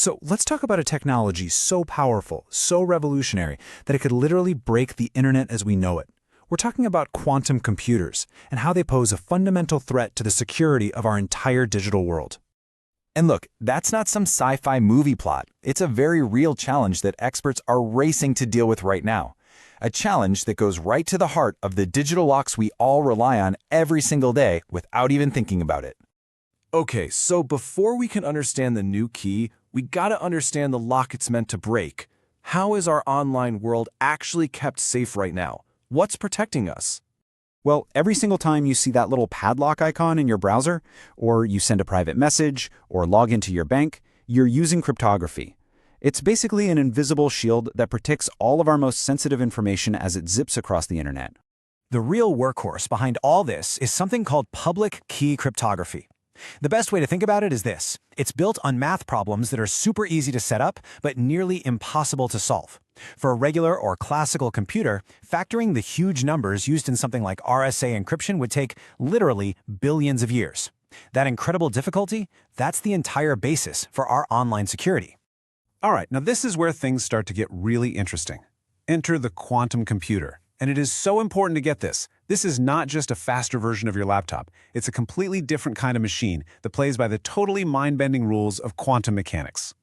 So let's talk about a technology so powerful, so revolutionary, that it could literally break the internet as we know it. We're talking about quantum computers and how they pose a fundamental threat to the security of our entire digital world. And look, that's not some sci-fi movie plot. It's a very real challenge that experts are racing to deal with right now. A challenge that goes right to the heart of the digital locks we all rely on every single day without even thinking about it. Okay, so before we can understand the new key, we gotta understand the lock it's meant to break. How is our online world actually kept safe right now? What's protecting us? Well, every single time you see that little padlock icon in your browser, or you send a private message, or log into your bank, you're using cryptography. It's basically an invisible shield that protects all of our most sensitive information as it zips across the internet. The real workhorse behind all this is something called public key cryptography. The best way to think about it is this. It's built on math problems that are super easy to set up, but nearly impossible to solve. For a regular or classical computer, factoring the huge numbers used in something like RSA encryption would take literally billions of years. That incredible difficulty, that's the entire basis for our online security. All right, now this is where things start to get really interesting. Enter the quantum computer. And it is so important to get this. This is not just a faster version of your laptop. It's a completely different kind of machine that plays by the totally mind-bending rules of quantum mechanics.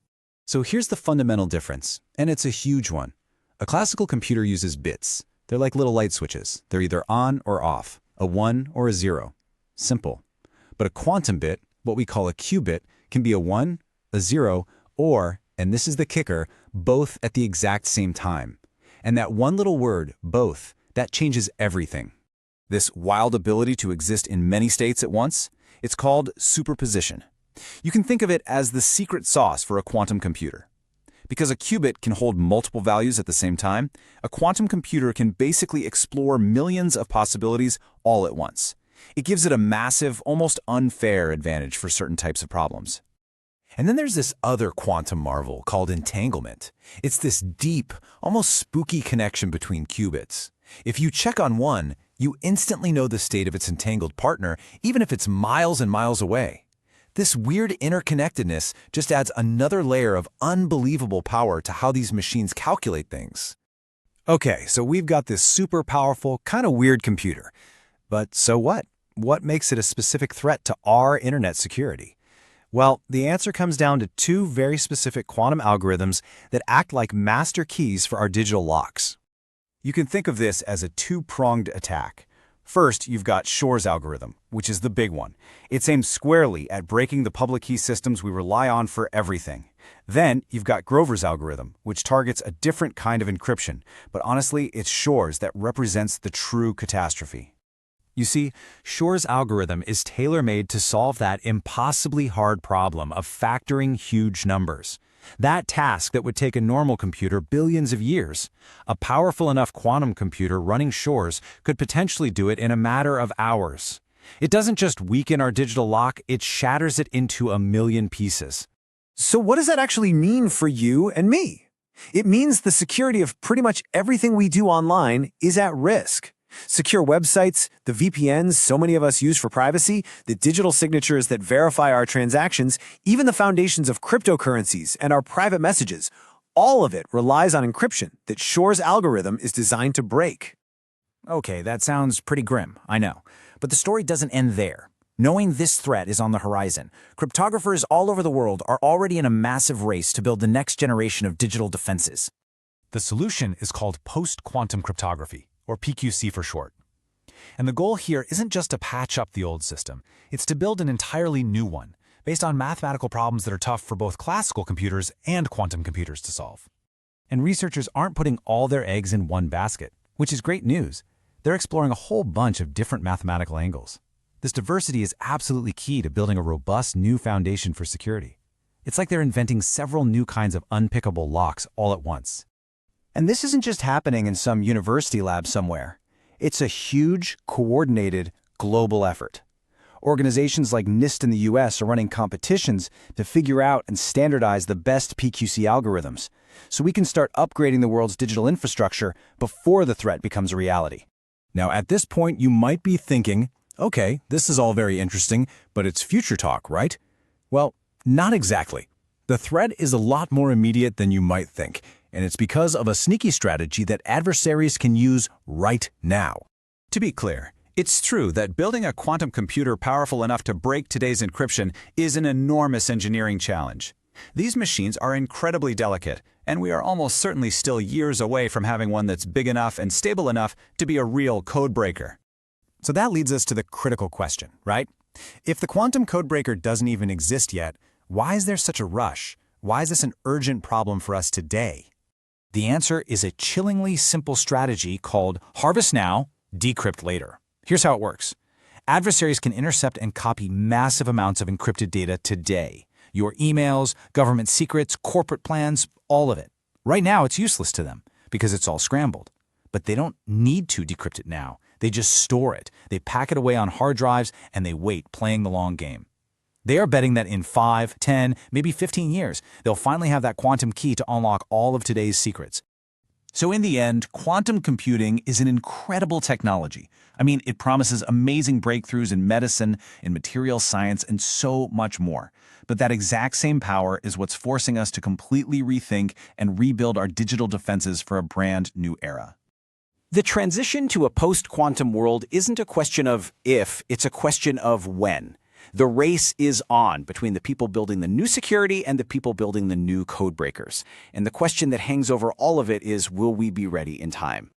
So here's the fundamental difference, and it's a huge one. A classical computer uses bits. They're like little light switches. They're either on or off, a 1 or a 0. Simple. But a quantum bit, what we call a qubit, can be a 1, a 0, or, and this is the kicker, both at the exact same time. And that one little word, both, that changes everything. This wild ability to exist in many states at once, it's called superposition. You can think of it as the secret sauce for a quantum computer. Because a qubit can hold multiple values at the same time, a quantum computer can basically explore millions of possibilities all at once. It gives it a massive, almost unfair advantage for certain types of problems. And then there's this other quantum marvel called entanglement. It's this deep, almost spooky connection between qubits. If you check on one, you instantly know the state of its entangled partner, even if it's miles and miles away. This weird interconnectedness just adds another layer of unbelievable power to how these machines calculate things. Okay, so we've got this super powerful, kind of weird computer. But so what? What makes it a specific threat to our internet security? Well, the answer comes down to two very specific quantum algorithms that act like master keys for our digital locks. You can think of this as a two-pronged attack. First, you've got Shor's algorithm, which is the big one. It's aimed squarely at breaking the public key systems we rely on for everything. Then, you've got Grover's algorithm, which targets a different kind of encryption, but honestly, it's Shor's that represents the true catastrophe. You see, Shor's algorithm is tailor-made to solve that impossibly hard problem of factoring huge numbers. That task that would take a normal computer billions of years. A powerful enough quantum computer running Shor's could potentially do it in a matter of hours. It doesn't just weaken our digital lock, it shatters it into a million pieces. So what does that actually mean for you and me? It means the security of pretty much everything we do online is at risk. Secure websites, the VPNs so many of us use for privacy, the digital signatures that verify our transactions, even the foundations of cryptocurrencies and our private messages, all of it relies on encryption that Shor's algorithm is designed to break. Okay, that sounds pretty grim, I know. But the story doesn't end there. Knowing this threat is on the horizon, cryptographers all over the world are already in a massive race to build the next generation of digital defenses. The solution is called post-quantum cryptography, or PQC for short. And the goal here isn't just to patch up the old system, it's to build an entirely new one, based on mathematical problems that are tough for both classical computers and quantum computers to solve. And researchers aren't putting all their eggs in one basket, which is great news. They're exploring a whole bunch of different mathematical angles. This diversity is absolutely key to building a robust new foundation for security. It's like they're inventing several new kinds of unpickable locks all at once. And this isn't just happening in some university lab somewhere. It's a huge, coordinated, global effort. Organizations like NIST in the US are running competitions to figure out and standardize the best PQC algorithms, so we can start upgrading the world's digital infrastructure before the threat becomes a reality. Now, at this point, you might be thinking, okay, this is all very interesting, but it's future talk, right? Well, not exactly. The threat is a lot more immediate than you might think, and it's because of a sneaky strategy that adversaries can use right now. To be clear, it's true that building a quantum computer powerful enough to break today's encryption is an enormous engineering challenge. These machines are incredibly delicate, and we are almost certainly still years away from having one that's big enough and stable enough to be a real code breaker. So that leads us to the critical question, right? If the quantum codebreaker doesn't even exist yet, why is there such a rush? Why is this an urgent problem for us today? The answer is a chillingly simple strategy called harvest now, decrypt later. Here's how it works. Adversaries can intercept and copy massive amounts of encrypted data today. Your emails, government secrets, corporate plans, all of it. Right now, it's useless to them because it's all scrambled. But they don't need to decrypt it now. They just store it. They pack it away on hard drives, and they wait, playing the long game. They are betting that in 5, 10, maybe 15 years, they'll finally have that quantum key to unlock all of today's secrets. So in the end, quantum computing is an incredible technology. I mean, it promises amazing breakthroughs in medicine, in material science, and so much more. But that exact same power is what's forcing us to completely rethink and rebuild our digital defenses for a brand new era. The transition to a post-quantum world isn't a question of if, it's a question of when. The race is on between the people building the new security and the people building the new code breakers. And the question that hangs over all of it is, will we be ready in time?